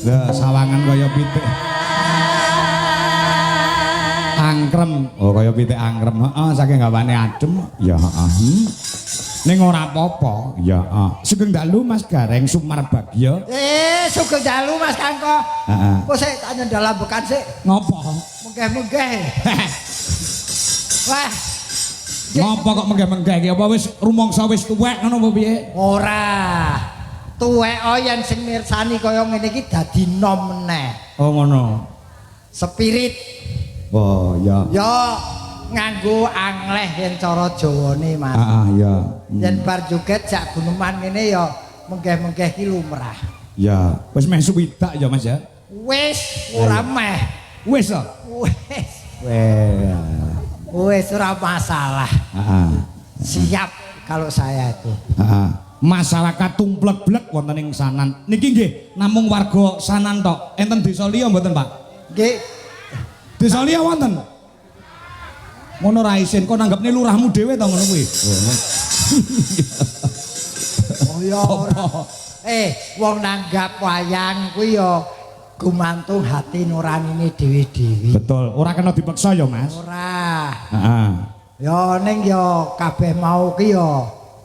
Ya sawangan kaya pitik. Angkrem. Oh kaya pitik angkrem. Heeh saking gawane adem. Ya heeh. Ning ora apa-apa. Ya heeh. Sugeng dalu Mas Gareng Sumar Bagya. Sugeng dalu Mas Kangko. Heeh. Kok sik tak nyendal lambekan sik. Ngopo? Menggeh-menggeh. Wah. Ngopo kok menggeh-menggeh iki? Apa wis rumangsa wis tuwek ngono apa piye? Ora. Tuwek yen sing mirsani kaya ngene iki dadi nom meneh. Oh ngono. Spirit. Oh ya. Ya nganggo angleh yen cara Jawane Mas. Heeh ya. Yen bar joget jak guneman ngene ya menggeh-menggeh ki lumrah. Ya, wis meh suwidak ya Mas ya. Wis ora meh. Wis to? Wis. Wes. Wis ora masalah. Heeh. Siap kalau saya itu. Heeh. Masyarakat tumplek-blek wonten ing Sanan. Niki nggih namung warga Sanan tok. Enten desa liya mboten, Pak? Nggih. Desa liya wonten. Ngono ra isin kok nanggepne lurahmu dhewe to ngono kuwi. Oh ya ora. Wong nanggap wayang kuwi ya gumantung hati nuranine dhewe-dhewe. Betul, ora kena dipaksa ya, Mas. Ora. Heeh. Ya ning ya kabeh mau ki ya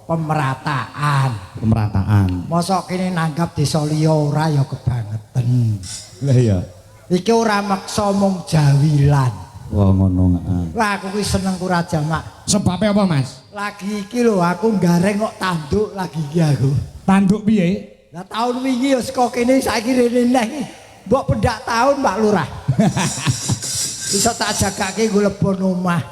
pemerataan. Pemerataan. Mosok kene nanggap desa liya ora ya kebangetan. Lah iya. Iki ora maksa mung jawilan. Wah ngono heeh. Lah aku kuwi seneng kura jamak. Sebabe apa, Mas? Lagi iki lho aku gareng kok tanduk lagi iki aku. Tanduk piye? Lah tahun wingi ya saka kene saiki rene neh iki. Mbok pendak tahun Mbak Lurah. Bisa tak jagake nggo lebon omah.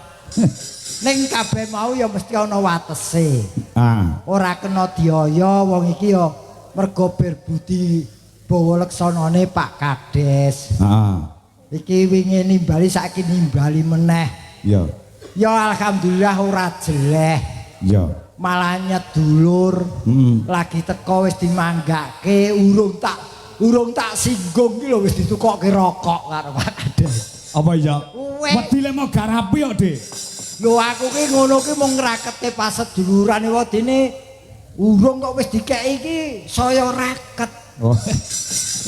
Ning kabeh mau ya mesti ana watese. Ah. Ora kena diaya wong iki ya mergo berbudi bawa leksanane Pak Kades. Heeh. Iki wingi nimbali saiki nimbali meneh. Ya. Ya alhamdulillah ora jeleh. Ya. Malah nyedulur. Lagi teko wis dimanggake urung tak singgung ki lho wis ditukokke rokok karo Pak Kades. Apa iya? Wedi le mau garapi kok, Dik. Lho aku ki ngono ki mung ngrakete pasedulurane wadene urung kok wis dikeki iki saya raket. Oh.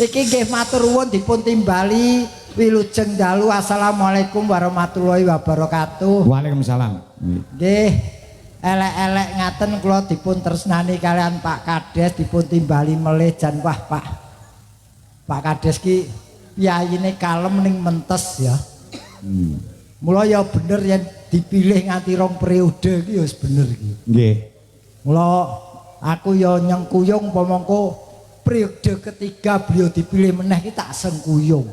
Iki nggih matur nuwun dipun timbali wilujeng dalu. Assalamualaikum warahmatullahi wabarakatuh. Waalaikumsalam. Nggih elek-elek ngaten kula dipun tresnani kalian Pak Kades dipun timbali melih jan wah Pak Kades ki piyayine kalem ning mentes ya. Mula ya bener yen dipilih nganti 2 periode iki ya wis bener iki. Nggih. Mula aku ya nyengkuyung pamangka periode ketiga beliau dipilih meneh iki tak sengkuyung.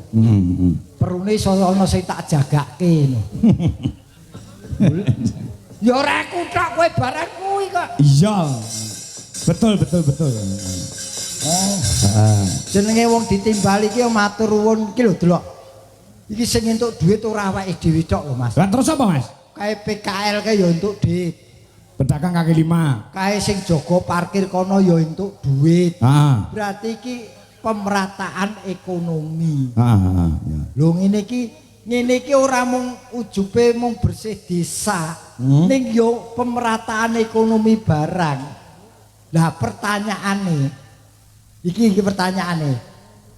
Perune iso ana sing tak jagake ngono. Ya ora aku tok kowe barang kuwi kok. Iya. Betul. Oh. Heeh. Jenenge wong ditimbali iki matur nuwun iki lho delok. Iki sing entuk dhuwit ora awake dhewe tok lho Mas. Lah terus apa, Mas? Kae PKL kae ya entuk dhuwit. Pedagang kaki 5. Kae sing jaga parkir kono ya entuk dhuwit. Heeh. Berarti iki pemerataan ekonomi. Heeh, ya. Lho ngene iki ora mung ujube mung bersih desa. Ning yo pemerataan ekonomi barang. Lah pertanyaane iki pertanyaane.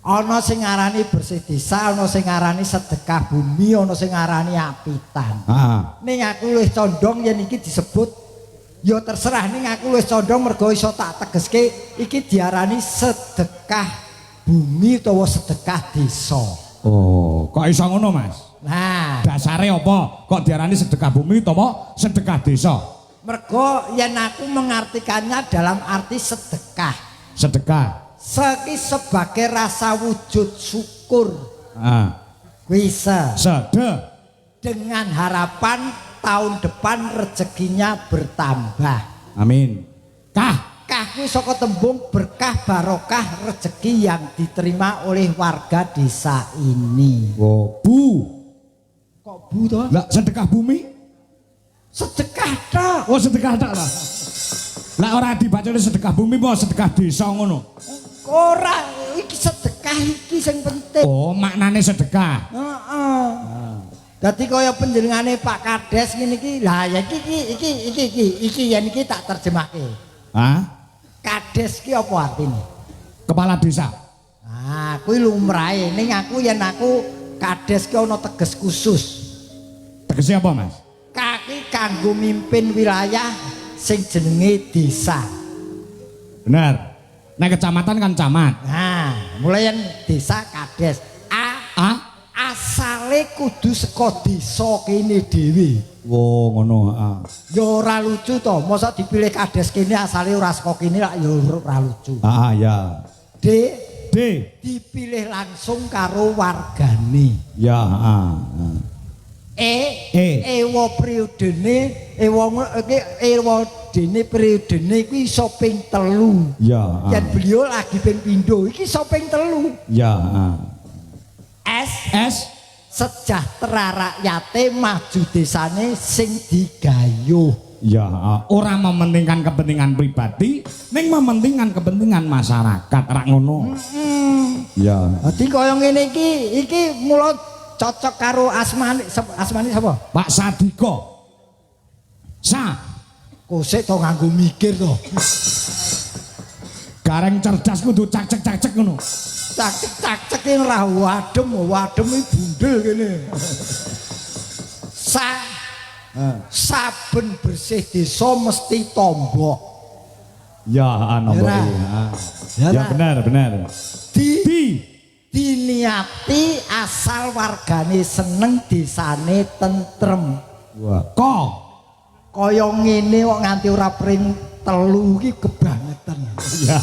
Ana sing ngarani bersih desa, ana sing ngarani sedekah bumi, ana sing ngarani apitan. Heeh. Ning aku luwih condong yen iki disebut ya terserah ning aku luwih condong mergo iso tak tegeske iki diarani sedekah bumi utawa sedekah desa. Oh, kok iso ngono, Mas? Nah, dasare apa? Kok diarani sedekah bumi utawa sedekah desa? Mergo yen aku mengartikannya dalam arti sedekah. Sedekah. Seki sebagai rasa wujud syukur. Bisa. Dengan harapan tahun depan rezekinya bertambah. Amin. Kah kuwi saka tembung berkah barokah rezeki yang diterima oleh warga desa ini. Oh, bu. Kok bu toh? Lah sedekah bumi? Sedekah tok. Oh, sedekah tok lah. Lah ora dibacane sedekah bumi apa sedekah desa ngono? Ora, iki sedekah iki sing penting. Oh, maknane sedekah. Heeh. Dadi kaya panjenengane Pak Kades ngene iki. Lah ya iki yen iki tak terjemahke. Hah? Kades ki apa artine? Kepala desa. Ah, kuwi lumrahe ning aku yen aku kades ki ana teges khusus. Tegese apa, Mas? Kaki kanggo mimpin wilayah sing jenenge desa. Bener. Nek kecamatan kan camat. Nah, mulai yang desa kades. Asale kudu saka desa kene dhewe. Wo ngono, heeh. Ya ora lucu to, mosok dipilih kades kene asale ora saka kene lak ya ora lucu. Heeh, ya. D dipilih langsung karo wargane. Ya, heeh. Ewa periodene dene periodene kuwi iso ping 3. Ya. Yen beliau lagi ping pindho iki iso ping 3. Ya. S sejahtera rakyate maju desane sing digayuh. Ya, ora mementingkan kepentingan pribadi, ning mementingkan kepentingan masyarakat, rak ngono. Ya. Dadi kaya ngene iki mula cocok karo asmane sapa? Pak Sadiko. Kosek to nganggo mikir to. Gareng cerdas kudu cak-cek ngono. Cak-cek ki ora wadem iki bundel kene. Saben bersih desa mesti tombok. Ya, nombok ya benar. Diniati asal wargane seneng desane tentrem. Wah. Kaya ngene kok nganti ora pring 3 iki kebangetan. Ya.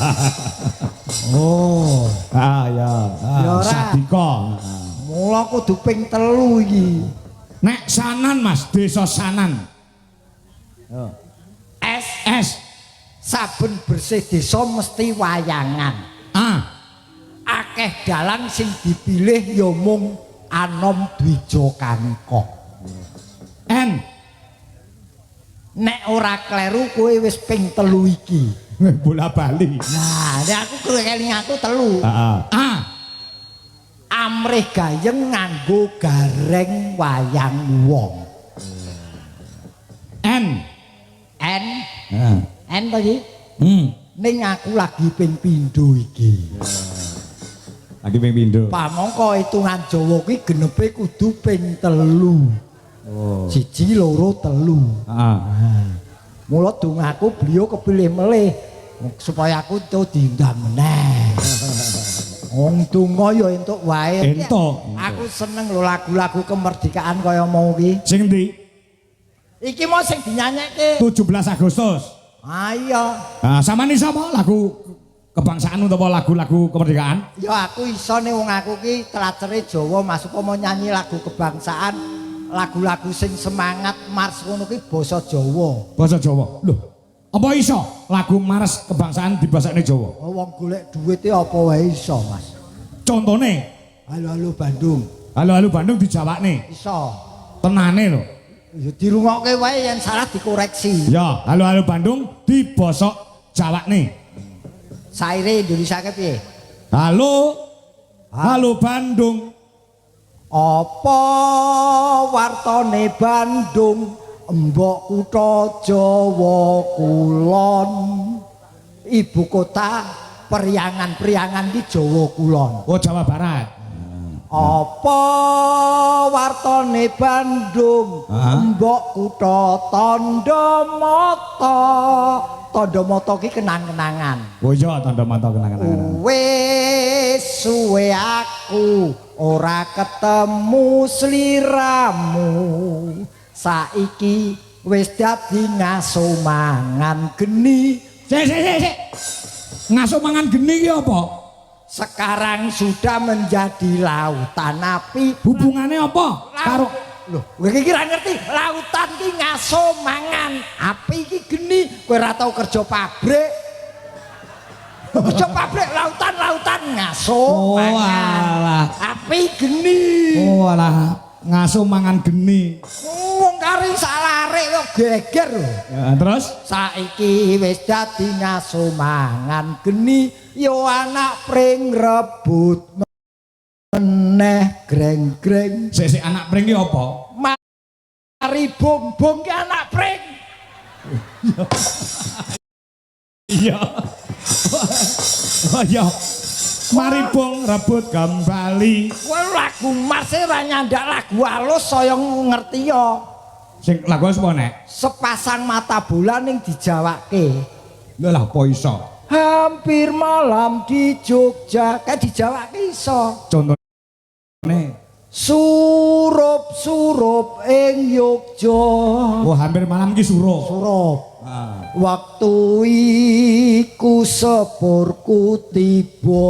Oh. Ya. Sadika. Mula kudu ping 3 iki. Nek Sanan Mas, desa Sanan. S. Saben bersih desa mesti wayangan. Akeh dalan sing dipilih ya mung Anom Dwija Kangkok. N. Nek ora kleru kowe wis ping 3 iki. Bola bali. Nah, nek aku keling aku 3. Amrih gayeng nganggo gareng wayang wong. N to iki? Ning aku lagi ping pindho iki. Lagi ping pindho. Pamangka hitungan Jawa kuwi genepe kudu ping 3. Oh. 1, 2, 3. Mula dongaku beliau kepilih melih supaya aku itu diundang meneh. Wong donga ya entuk wae. Aku seneng lho lagu-lagu kemerdekaan kaya mau iki. Sing ndi? Iki mau sing dinyanyekke 17 Agustus. Iya. Samane sapa lagu kebangsaan utawa lagu-lagu kemerdekaan? Ya aku iso nih wong aku ki telacere Jawa masuk mau nyanyi lagu kebangsaan. Lagu-lagu sing semangat mars ngono ki basa Jawa. Basa Jawa. Lho, apa iso lagu mars kebangsaan dibasakne Jawa? Oh, wong golek duwite apa wae iso, Mas. Contone, Halo Bandung. Halo Bandung dijawabne. Iso. Tenane lho. Ya dirungokke wae yen salah dikoreksi. Ya, halo Bandung dibosok jawabne. Saire Indonesia ke piye? Halo Bandung. Apa wartane Bandung embok kutha Jawa kulon ibu kota periangan di Jawa kulon. Oh, Jawa Barat. Apa wartane Bandung embok kutha Tandamata ki kenang-kenangan. Oh iya Tandamata kenang-kenangan. Wis suwe aku ora ketemu sliramu, saiki wis dadi ngaso mangan geni. Sik. Ngaso mangan geni ki apa? Sekarang sudah menjadi lautan api. Hubungannya apa? Karo lho, kowe iki ora ngerti, lautan ki ngaso mangan, api iki geni. Kowe ora tau kerja pabrik. Kerja pabrik lautan ngaso mangan. Api geni. Oh alah, ngaso mangan geni. Wong kari salare kok geger lho. Ya, terus saiki wis dadi ngaso mangan geni, yo anak pring rebut meneh greng-greng. Sik anak pring ki apa? Mari bong-bong ki anak pring. Iya. Oh iya. Mari bong rebut kembali. Kowe lagu Mas e ra nyandak lagu alus saya ngerti ya. Sing lagu apa nek? Sepasang mata bulan ning dijawake. Lha lah apa iso? Hampir malam di Jogja, kayak dijawake iso. Contone Surup-surup ing Yogja. oh hampir malam ki surup. Surup. Ah. Waktu iku sepurku tiba.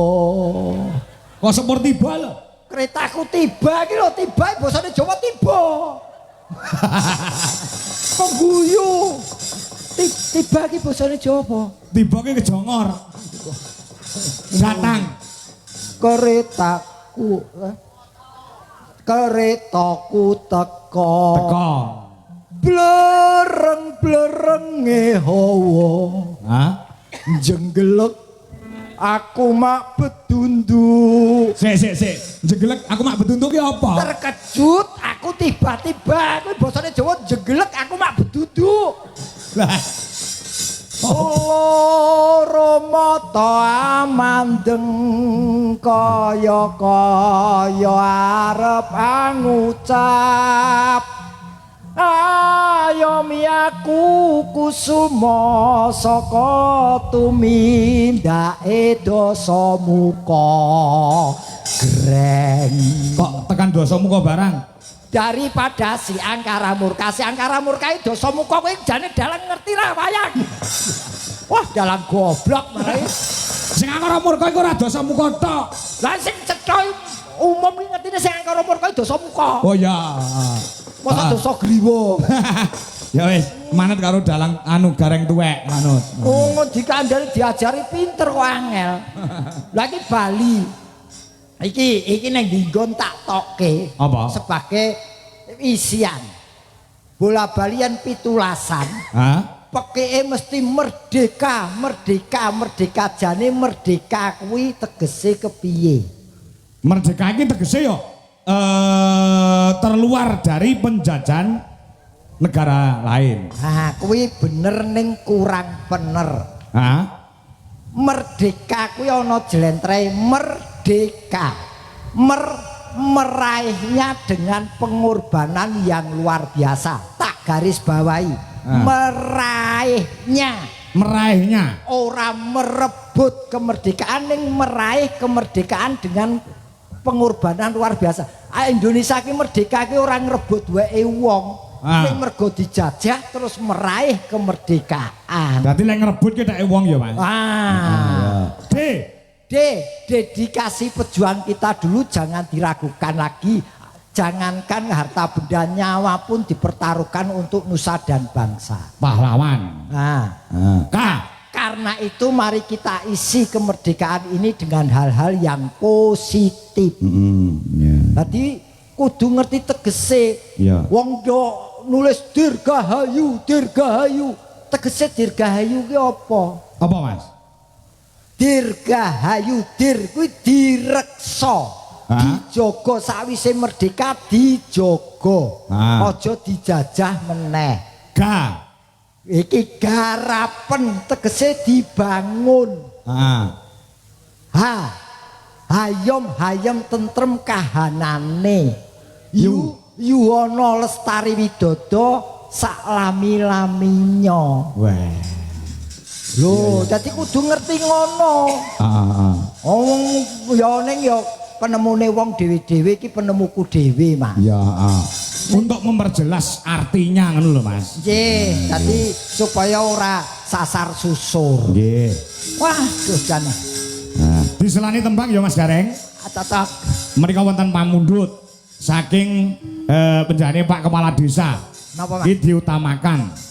Kok sepur tiba lho? Keretaku tiba iki lho, tiba basane Jawa tiba. Kok guyu? Tiba iki basane Jawa apa? Tiba ki kejongor. Datang. Keretaku teko. Teko. Blereng-blerenge hawa. Hah? Jenggelek aku mak bedunduk. Sik. Jegelek aku mak betuntuk ki apa? Terkejut aku tiba-tiba kuwi basane Jawa jenggelek aku mak bedunduk. Lah. Loro mata amandeng kaya arep ngucap ayomi aku kusuma saka tumindake dosa muka greng. Kok tekan dosa muka barang? Daripada si angkara murka itu dosa muka kowe jane dalan ngerti lah wayang. Wah dalan goblok marai. Sing angkara murka iku ora dosa muka tok. Lah sing cetha umum iki ngertine sing angkara murka dosa muka. Oh ya. Masa dosa griwa. Ya wis, manut karo dalang anu gareng tuwek manut. Oh dikandani diajari pinter kok angel. Lah iki Bali. Iki nang dinggon tak tokke Apa? sebagai isian. Bola balian pitulasan. Hah? Pekeke mesti merdeka jane merdeka kuwi tegese kepiye? Merdeka iki tegese yo terluar dari penjajahan negara lain. Nah, kuwi bener ning kurang bener. Hah? Merdeka kuwi ana jlentreh merdeka. Meraihnya dengan pengorbanan yang luar biasa. Tak garis bawahi. Meraihnya. Ora merebut kemerdekaan ning meraih kemerdekaan dengan pengorbanan luar biasa. Indonesia ki merdeka ki ora ngrebut wae wong. Ning mergo dijajah terus meraih kemerdekaan. Berarti lek ngrebut ki tek wong ya, Mas. Dedikasi pejuang kita dulu jangan diragukan lagi. Jangankan harta benda nyawa pun dipertaruhkan untuk nusa dan bangsa. Pahlawan. Karena itu mari kita isi kemerdekaan ini dengan hal-hal yang positif. Tadi kudu ngerti tegese. Wong do nulis dirgahayu. Tegese dirgahayu ki apa? Apa, Mas? Dirgahayu, dir kuwi direksa. Dijogo sawise merdeka dijogo. Aja dijajah meneh. Iki garapen tegese dibangun. Hayom tentrem kahanane. Yuwono Lestari Widodo saklami-laminya. Lho, dadi kudu ngerti ngono. Wong ya ning ya penemune wong dhewe-dhewe iki penemuku dhewe, Mas. Untuk memperjelas artinya ngono lho, Mas. Nggih, dadi supaya ora sasar susur. Nggih. Wah, Gusti jan. Diselani tembang ya Mas Gareng. Atatak. Menika wonten pamundhut saking penjane Pak Kepala Desa. Napa, Mas? Iki diutamakan.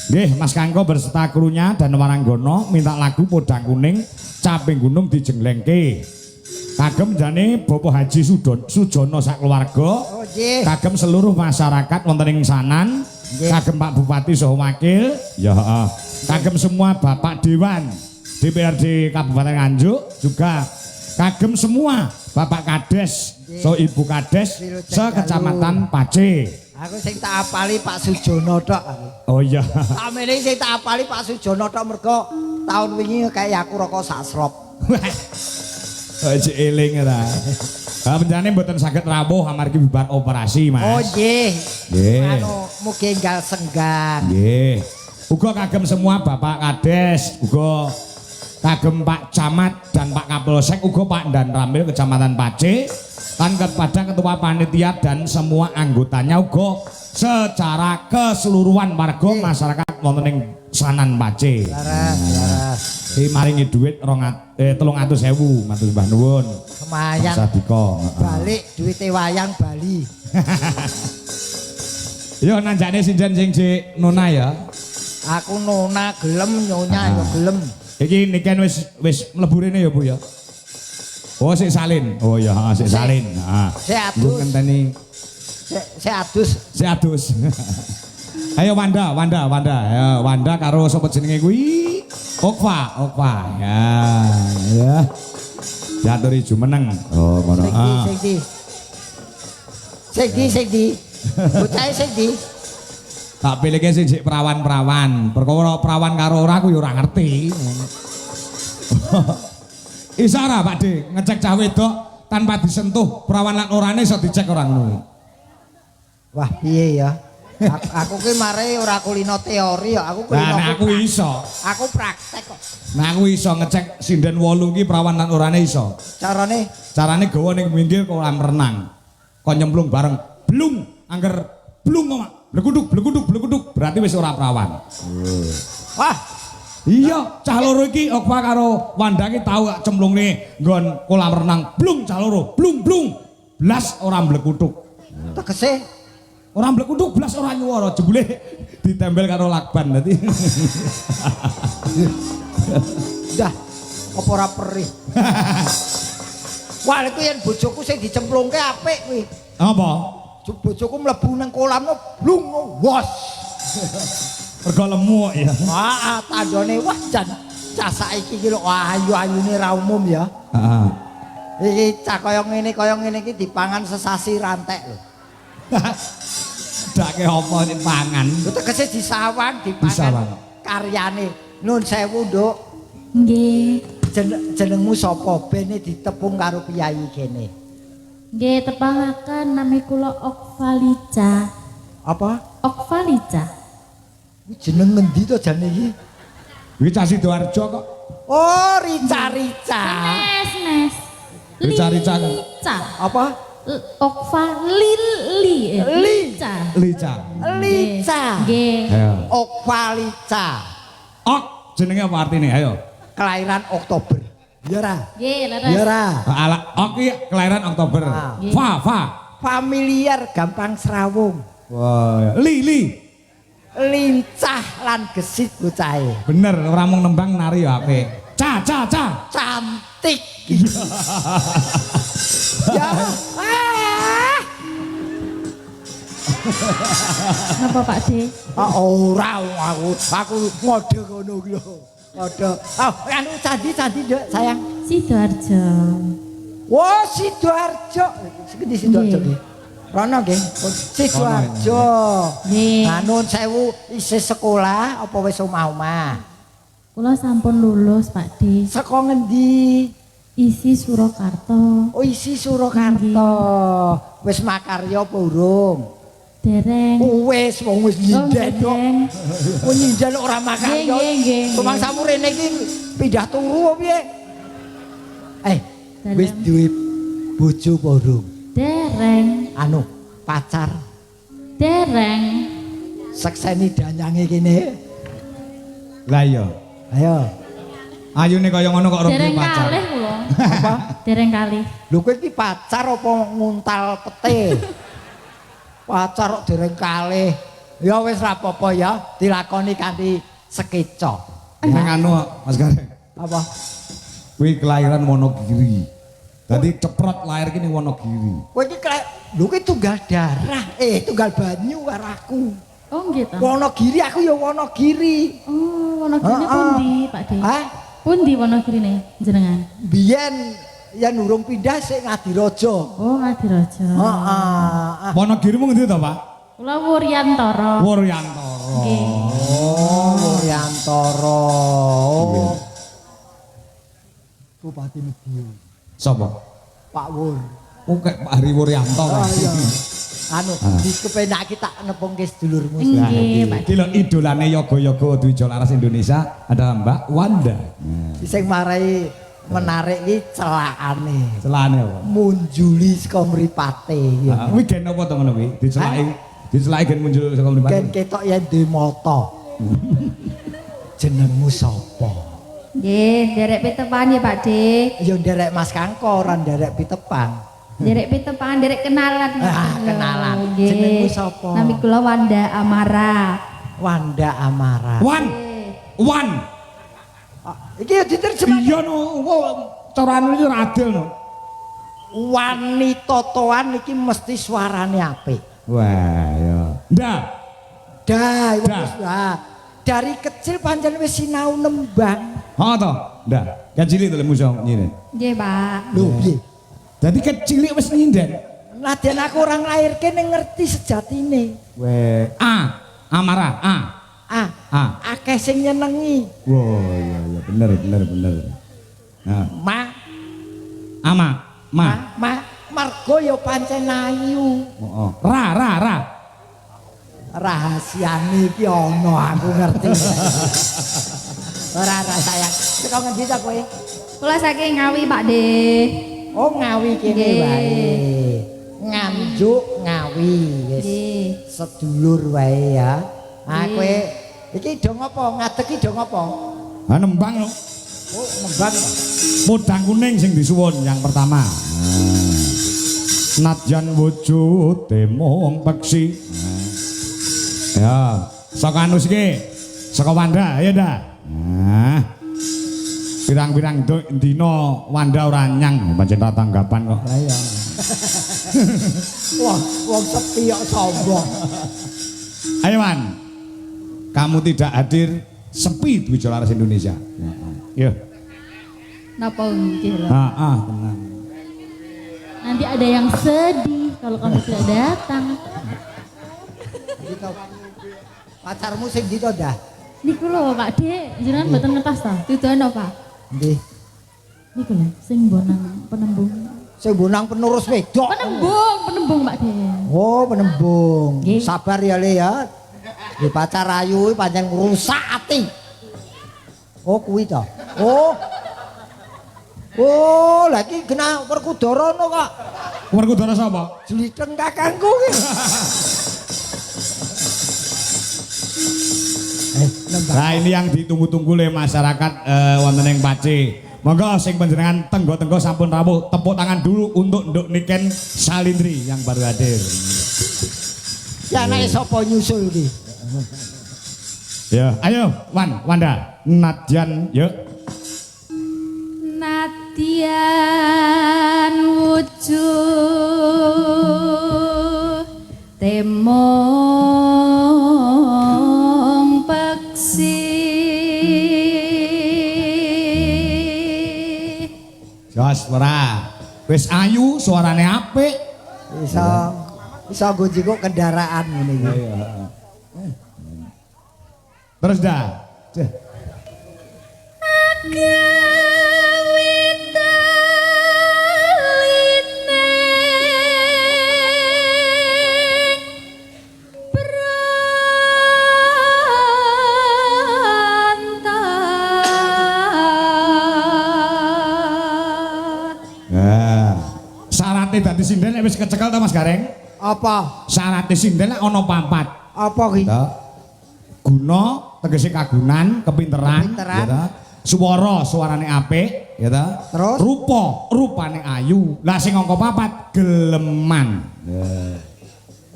Nggih, Mas Kangko berserta krunya dan Waranggono minta lagu Podang Kuning Caping Gunung dijenglengke. Kagem jane Bapak Haji Sujono sak keluarga. Kagem seluruh masyarakat wonten ing sanan. Kagem Pak Bupati saha wakil. Ya, kagem semua Bapak Dewan DPRD Kabupaten Nganjuk, juga kagem semua Bapak Kades, so Ibu Kades sekecamatan Pace. Aku sing tak apali Pak Sujono tok. Oh iya. Samene sing tak apali Pak Sujono tok mergo tahun wingi kayak aku rokok sak srop. Aja eling ta. Ah bencane mboten saged rawuh amargi bubar operasi, Mas. Oh nggih. Nggih. Anu mugi enggal senggang. Nggih. Uga kagem semua Bapak Kades, uga kagem Pak Camat dan Pak Kapolsek, uga Pak Dan Ramil Kecamatan Pace, lan kepada Ketua Panitia dan semua anggotanya uga secara keseluruhan warga masyarakat wonten ing Sanan Pace. Laras. Maringi dhuwit 300.000, matur Mbah nuwun. Kemayan. Sadika. Balik duwite wayang Bali. Yo nanjane sinjen sing Cik Nona ya. Aku nona gelem nyonya yo gelem. Iki niken wis mlebu rene ya Bu ya. Oh sik salin. Oh ya, sik salin. Heeh. Sik adus. Ngenteni Sik adus. sik adus. Ayo Wanda. Ya, Wanda karo sapa jenenge kuwi? Okva. Ya. Jaturi jumeneng. Oh, ngono. Sing di. Bocah sing di. Tak pilihke sing sik perawan-perawan. Perkara perawan karo ora aku ya ora ngerti. Iso ora Pak De ngecek cah wedok tanpa disentuh perawan lan orane iso dicek ora ngono. Wah, piye ya? Aku ki mare ora kulino teori ya, aku kulino. Nah, aku iso. Aku praktek kok. Nah, aku iso ngecek sinden 8 ki perawan lan orane iso. Carane Gawa ning pinggir kolam renang. Kok nyemplung bareng. Blung, angger blung kok, Mak. Blekuduk. Berarti wis ora perawan. wah, Iya, cah loro iki Okwa karo Wanda ki tau gak cemplungne nggon kolam renang. Blung cah loro. Blung. Blas ora mblekutuk. tegese Ora mblekutuk blas ora nyuwara, jebule ditempel karo lakban dadi. dah apa ora perih. Wah, iku yen bojoku sing dicemplungke apik kuwi. Apa? Bojoku mlebu nang kolamno blung wos. Rega lemu ya. Wah, tandane wah jan cah saiki iki lho ayu-ayune ra umum ya. Heeh. Iki cah kaya ngene iki dipangan sesasi rantek lho. Dake apa dipangan? Tegese disawang dipangan. Disawang. Karyane. Nun sewu, Nduk. Nggih. Jenengmu sapa? Bene ditepung karo piyayi kene. Nggih tepangaken nami kula Okvalica. Apa? Okvalica. Kuwi jeneng ngendi to jane iki? Kuwi cah Sidoarjo kok. Oh, Rica-rica. Nes. Rica-rica. Lica. Apa? Lica. Lica. Lica. Nggih. Ayo. Okvalica. Ok jenenge apa artine? Ayo. Kelahiran Oktober. Iya ra? Nggih, leres. Iya ra? Ala ok iki kelahiran Oktober. Ah. Fa. Familiar, gampang serawung. Wah, li. Lincah lan gesit bocahe. Bener, ora mung nembang nari ya apik. Ca. Cantik. Ya. Napa Pak De? Ora aku ngode ngono ki lho. Ngode. Anu candi Nduk, sayang. Sidoarjo. Wah, Sidoarjo. Sekendi Sidoarjo Nggih. iki. Rono nggih. Sidoarjo. Nggih. Nuwun sewu isih sekolah apa wis omah-omah? Kula sampun lulus Pak De. Saka ngendi? Isi Surakarta. Oh, isi Surakarta. Wis makarya apa urung? Dereng. Wis wong wis nyinden kok. dereng. Wong nyinden ora makarya. Nggih. Pemangsa mrene iki pindah turu apa piye? Dalam. Wis duwe bojo apa urung? Dereng. Anu, pacar. Dereng. Sekseni danyange kene. Lah iya. Ayo. Ayune kaya ngono kok Dereng rong pacar. kalih kula. Apa? Dereng kalih. Lho kowe iki pacar apa nguntal pete? Pacar kok dereng kalih. Ya wis ra apa-apa ya, dilakoni kanthi sekeca. Ning anu Mas Gareng. Apa? Kuwi kelahiran Wonogiri. Dadi ceprot lahir ki ning Wonogiri. Kowe iki lho kowe tunggal darah, tunggal banyu karo aku. Oh nggih ta. Wonogiri aku ya Wonogiri. Oh, Wonogiri pundi, Pak De? Hah? Pundi Wonogirine jenengan? Biyen yen urung pindah sik Ngadirojo. Oh, Ngadirojo. Heeh. Wonogirimu ngendi to, Pak? Kula Wuryantara. Wuryantara. Nggih. Oh, Wuryantara. Oh. Bupati Medion. Sapa? Pak Wur. Oke, Pak Hari Wuryanto. Oh iya. Anu, dikepenak kita nepungke sedulurmu. Nggih, Pak. Iki lho idolane yoga-yoga Dwija Laras Indonesia adalah Mbak Wanda. Sing marai menarik iki celakane. Celane apa? Munjuli saka mripate. Kuwi gen apa to ngono kuwi? Dicelaki gen muncul saka mripate. Gen ketok yen duwe mata. Jenengmu sapa? Nggih, nderek pitepan ya Pak Dik. Ya nderek Mas Kangko ora nderek pitepan. Nderek pitepan, nderek kenalan. Kenalan. Nggih. Jenengmu sapa? Nami kula Wanda Amara. Wanda Amara. Wan. Iki ya diterjemah. Iya no, carane iki ora adil no. Wanita toan iki mesti suarane apik. Wah, ya. Ndak. Dah, wis dah. Dari kecil pancen wis sinau nembang. Ha to? Ndak. Kan cilik to lek muso nyinen. Nggih, Pak. Lho piye? Dadi kecil wis nyinden. Nadyan aku orang lahirke ning ngerti sejatine. Weh, Amara, Akeh sing nyenengi. Wah, iya bener. Nah, Margo ya pancen ayu. Heeh. Ra. Rahasiane iki ana aku ngerti. Ora sayang. Saka ngendi ta kowe? Kula saking Ngawi, Pak Dik. Oh, Ngawi kene Nggih. wae. Nganjuk Ngawi wis. Nggih. Sedulur wae ya. Nggih. Kowe iki dong apa? Ngadeg iki dong apa? Nembang no. Oh, nembang. Podang kuning sing disuwun yang pertama. Nadyan wujute mung peksi. Ya, saka anu iki. Saka Wanda, ya dah. Nah. Pirang-pirang dina Wanda ora nyang pancen ra tanggapan kok. Lah iya. Wong sepi kok sombong. Ayo Wan. Kamu tidak hadir sepi Dwija Laras Indonesia. Ya. Napa nggih lho. Tenang. Nanti ada yang sedih kalau kamu tidak datang. Gitu. Pacarmu sing gitu dah. Niku lho Pak Dik, jenengan mboten ngetas ta? Dudono, Pak. Nggih. Niku lho sing bonang penembung. Sing bonang penurus wedok. Penembung Pak Dik. Oh, penembung. Nggih. Sabar ya Le ya. Di pacar ayu iki pancen ngrusak ati. Oh, kuwi to. Oh, lagi kena Werkudara no kok. Werkudara sapa? Jliteng kakangku ki. Nah ini yang ditunggu-tunggu oleh masyarakat wonten ing Pace. Monggo sing panjenengan tenggo-tenggo sampun rawuh, tepuk tangan dulu untuk Nduk Niken Salindri yang baru hadir. Ya nek sapa nyusul ki? Ya, ayo Wanda, Nadyan, yuk. Nadyan wujuh temong peksi. Jos ora. Wis ayu, suarane apik. Iso nggo jikuk kendaraan ngene iki. Terus dah. Syaratnya dadi sinden wis kecekel ta Mas Gareng? Apa? Syaratnya sinden ana 4. Apa ki? Guna tegese kagunan, kepinteran, Kepinteran. ya ta. Swara, suarane apik, ya ta. Terus? Rupa, rupane ayu. Lah sing angka 4 geleman.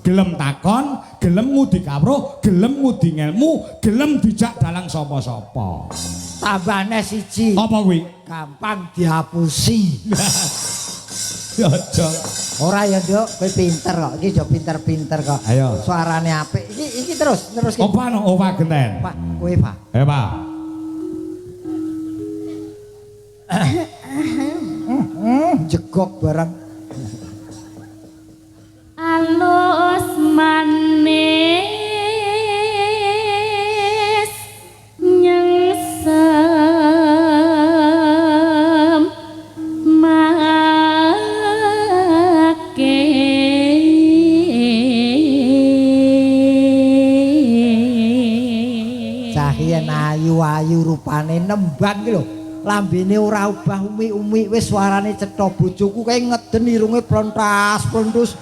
Gelem takon, gelem ngudi kawruh, gelem ngudi ngelmu, gelem dijak dalang sapa-sapa. Tambane siji. Apa kuwi? Gampang dihapusi. Ya aja. Ora ya, Nduk, kowe pinter kok. Iki jo pinter-pinter kok. Ayo. Suarane apik. Iki terus ki. Opa no, opa genten. Pak, kowe, Pak. Ayo, Pak. Jegok barang. Alus manis nyengsem rupane nembang ki lho. Lambene ora ubah umi-umi wis suarane cetha bojoku kae ngeden irunge plontas-plontus.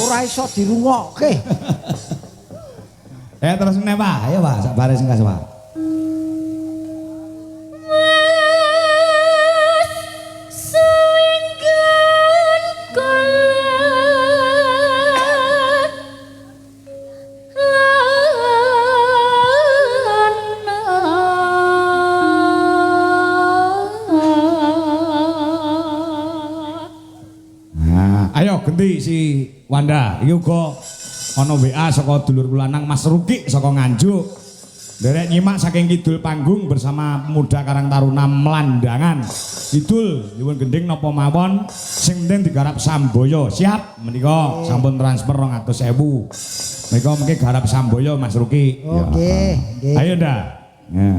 Ora iso dirungokke. Terus meneh Pak, ayo Pak, sak bare sing kas Pak. Ayo ganti si Wanda, iki uga ana WA saka dulur lanang Mas Ruki saka Nganjuk. Derek nyimak saking kidul panggung bersama pemuda Karang Taruna Melandangan. Kidul nyuwun gending napa mawon sing penting digarap Samboyo. Siap menika sampun transfer 200.000. Menika mengki garap Samboyo Mas Ruki. Oke, nggih. Ayo ndak. Ya.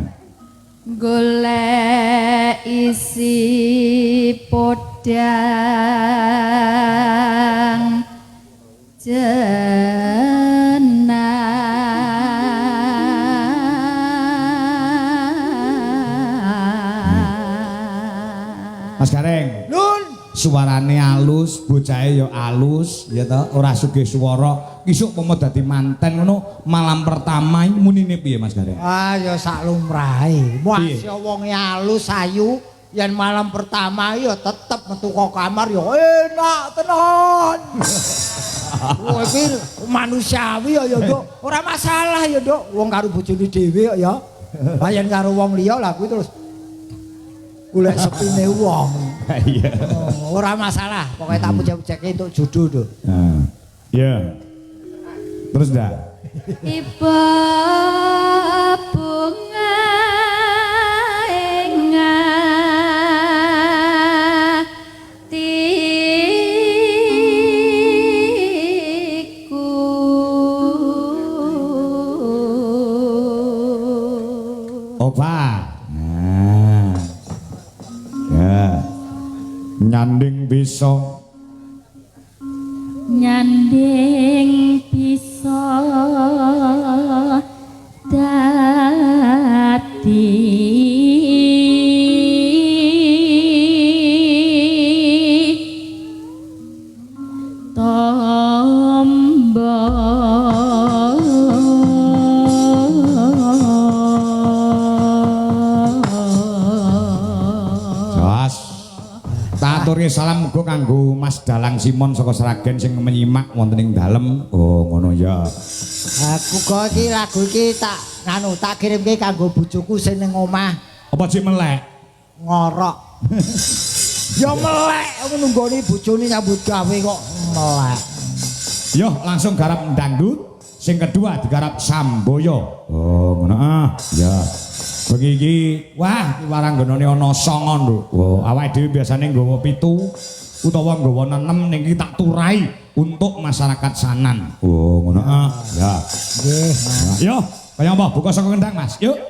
Golek isi podang Mas Gareng. Nun, Suarane alus, bocahe ya alus, ya ta, ora sugih swara. Isuk pomo dadi manten ngono, malam pertama iki munine piye Mas Gareng? ah ya sak lumrahe. Piye? Masya wonge alus ayu, yen malam pertama ya tetep metu kok kamar ya enak tenan. Wah iki manusiawi ya Nduk, ora masalah ya Nduk, wong karo bojone dhewe ya. Lah yen karo wong liya lah kuwi terus golek sepine wong. Iya. Oh, ora masalah, pokoknya tak pucek-puceke entuk jodoh to. Ya. Terus ndak? Iba bunga ing atiku Opa. Nah. Ya. Nyanding bisa Nyanding bisa dadi Jos. Tak aturke salam muga kanggo Mas Dalang Simon saka Sragen sing menyimak wonten ing dalem. Oh, ngono ya. Aku kok iki lagu iki tak tak kirimke kanggo bojoku sing ning omah Apa sih melek? ngorok. Ya melek nunggoni bojone nyambut gawe kok melek. Yo langsung garap dangdut. Sing kedua digarap Samboyo. Oh, ngono ah. Ya. Bengi iki wah iki waranggonane ana 9 lho. Oh, awake dhewe biasane nggawa 7 utawa nggawa 6 ning iki tak turai untuk masyarakat Sanan. Oh, ngono ah. Ya. Nggih. Yo, kaya apa buka saka kendang, Mas. Yuk.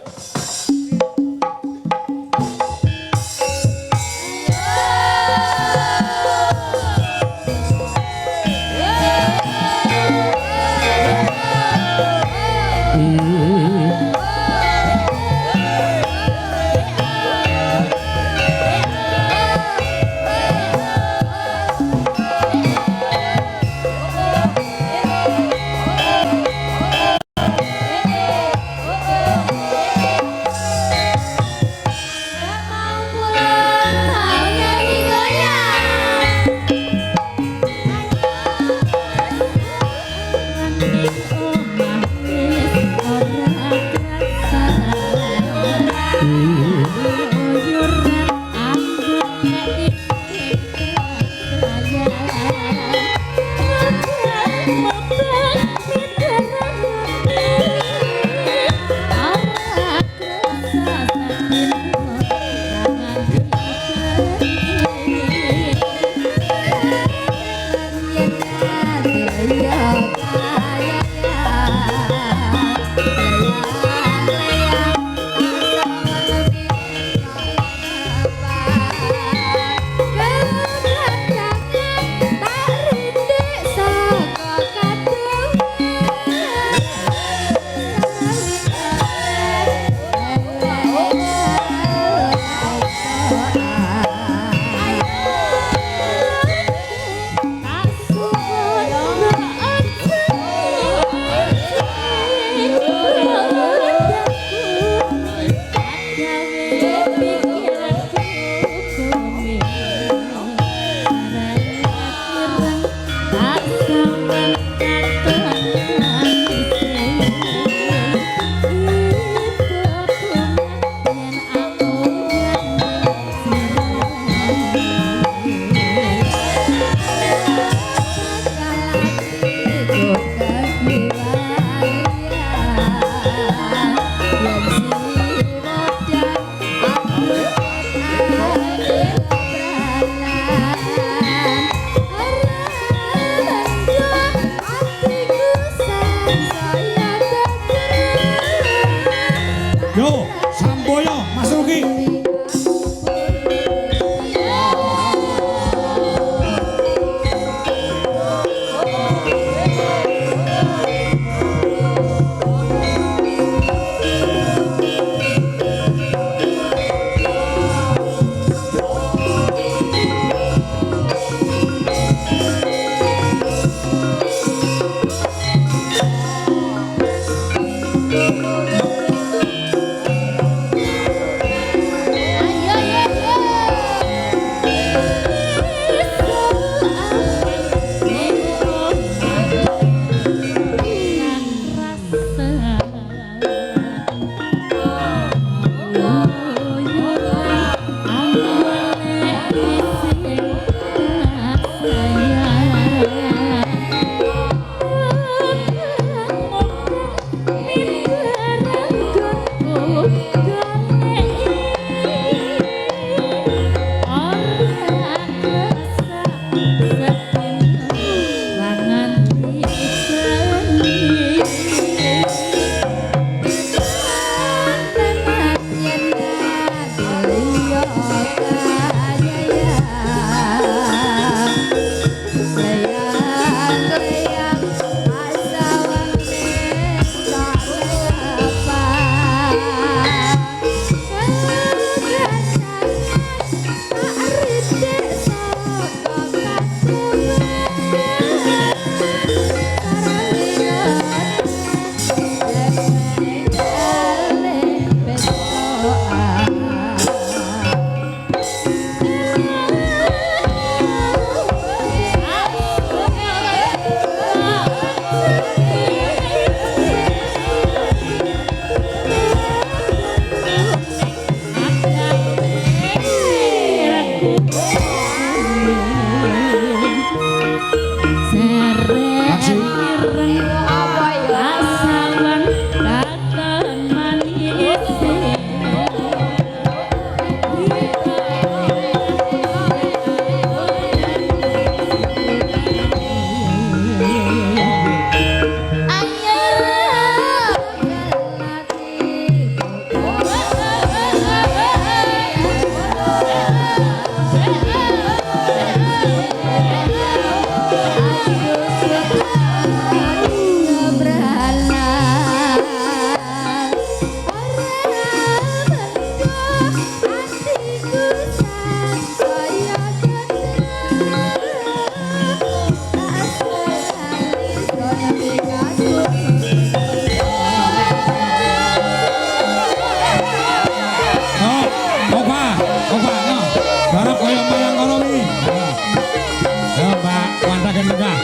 sing tengah.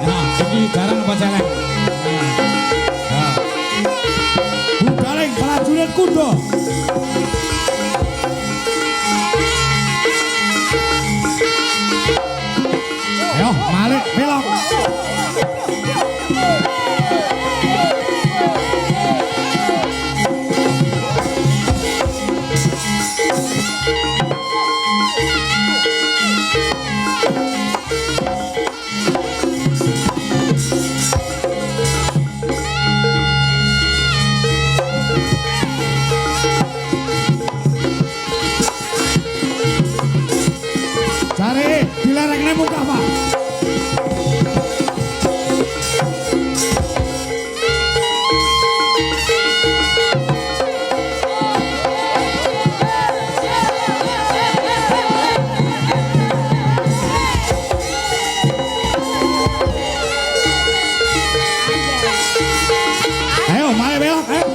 Ya, iki jarang apa celeng. Ya. Budaling prajurit kuda. Ayo, malik belok. Cari dilerekne muka, Pak. Ayo, mari belok, ayo.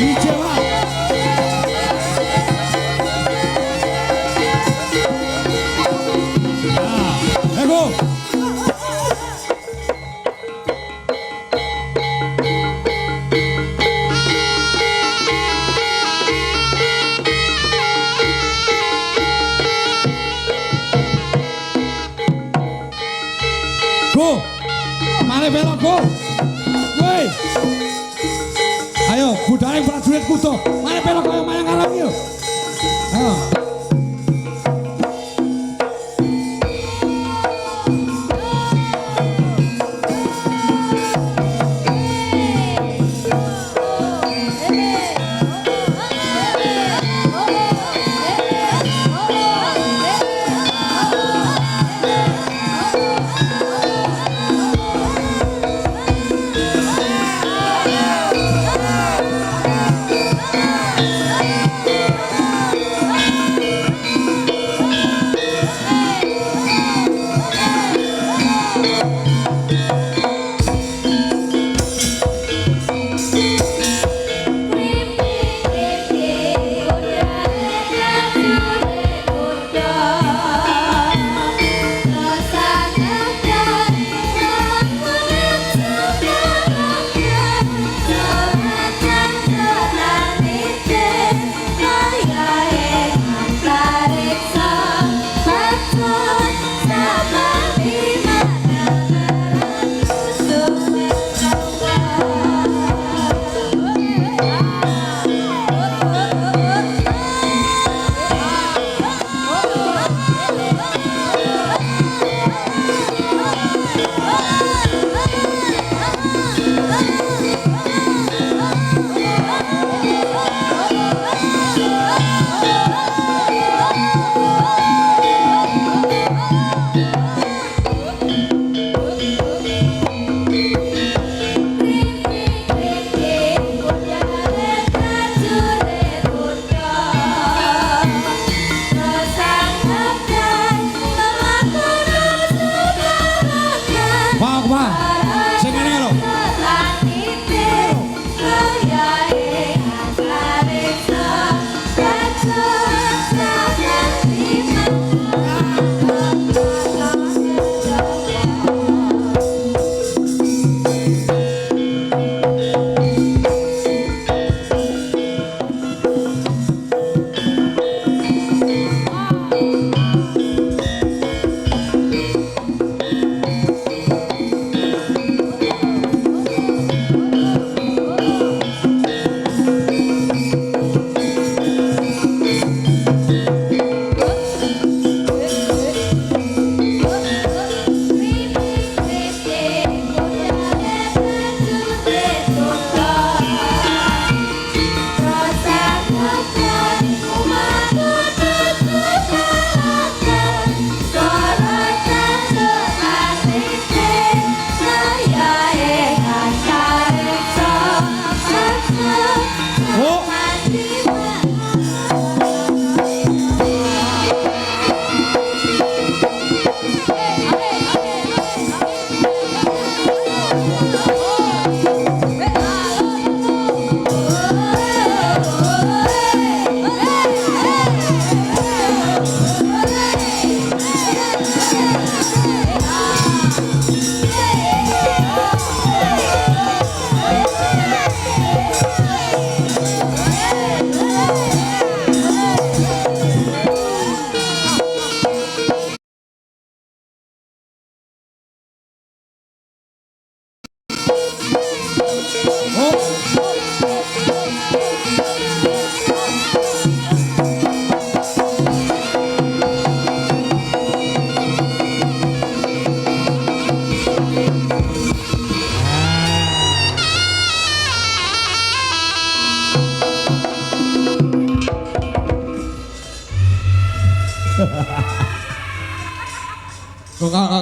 Hijau, Pak. Ya, go. Go. Mari belok, go. Woi. Ayo, budaling prajurit kuda. Mari belok kaya mayang alam yuk. Ayo.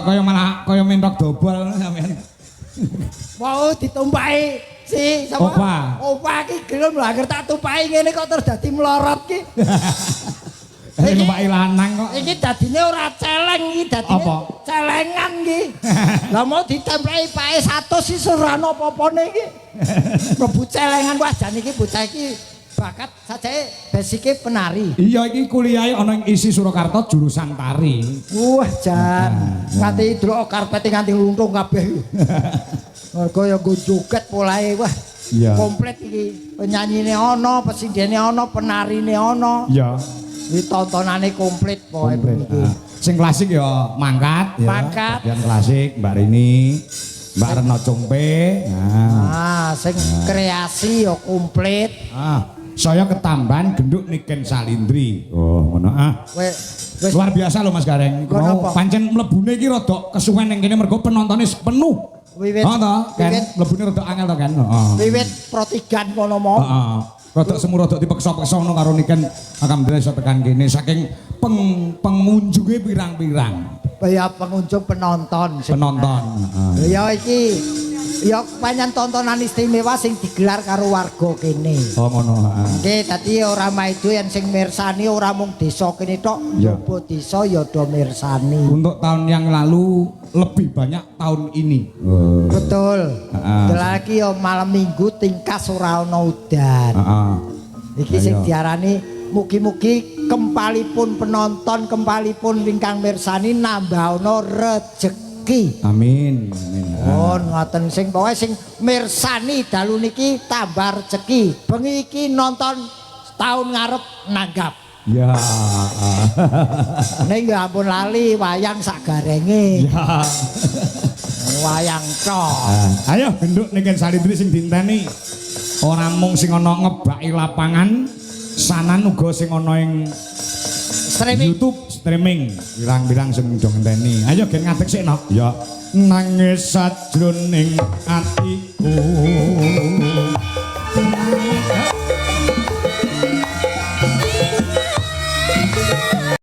kaya malah kaya mentok dobol sampean. Mau ditumpaki si sapa? Opa. Opa iki gelem lho anger tak tumpaki ngene kok terus dadi melorot ki. Iki numpak lanang kok. Iki dadine ora celeng iki dadine Apa? celengan iki. Lah mau ditempeli pae 100 sih ora ana apa-apane iki. Mlebu celengan wah jan iki bocah iki bakat sajae basike penari. Iya iki kuliahe ana ing isi Surakarta jurusan tari. Wah jan nganti drok karpete nganti luntung kabeh. Kaya nggo joget polahe wah. Iya. Komplit iki. Penyanyine ana, pesindene ana, penarine ana. Iya. Iki tontonane komplit pokoke iki. Sing klasik ya mangkat ya. Mangkat. Yang klasik Mbak Rini, Mbak Reno Congpe. Sing kreasi ya komplit. Saya ketambahan genduk Niken Salindri. Oh, ngono Wis luar biasa loh Mas Gareng. Kenapa? Pancen mlebune iki rada kesuwen ning kene mergo penontonnya penuh. wiwit Kan mlebune rada angel to kan. wiwit protigan kono mau. Heeh. Rada semu rada dipeksa-peksa ngono karo Niken alhamdulillah iso tekan kene saking pengunjunge pirang-pirang. Ya pengunjung penonton. Penonton. Ya iki ya panjang tontonan istimewa sing digelar karo warga kene. Oh ngono, Nggih, dadi ora maido yen sing mirsani ora mung desa kene tok, njaba desa ya do mirsani. Untuk tahun yang lalu lebih banyak tahun ini. Betul. Lagi ya malam Minggu tingkas ora ana udan. Iki sing diarani mugi-mugi kempalipun penonton, kempalipun ingkang mirsani nambah ana rejeki. Amin. Amin. Ngoten sing pokoke sing mirsani dalu niki tambah rezeki. Bengi iki nonton tahun ngarep nanggap. Ya. Ning ya ampun lali wayang sak garenge. Ya. Wayang tok. Ayo genduk Niken Salindri sing dinteni. Ora mung sing ana ngebaki lapangan, sanan uga sing ana ing Streaming. YouTube streaming. Pirang-pirang sing do ngenteni. Ayo gen ngadeg sik no. Ya. Nangis sajroning atiku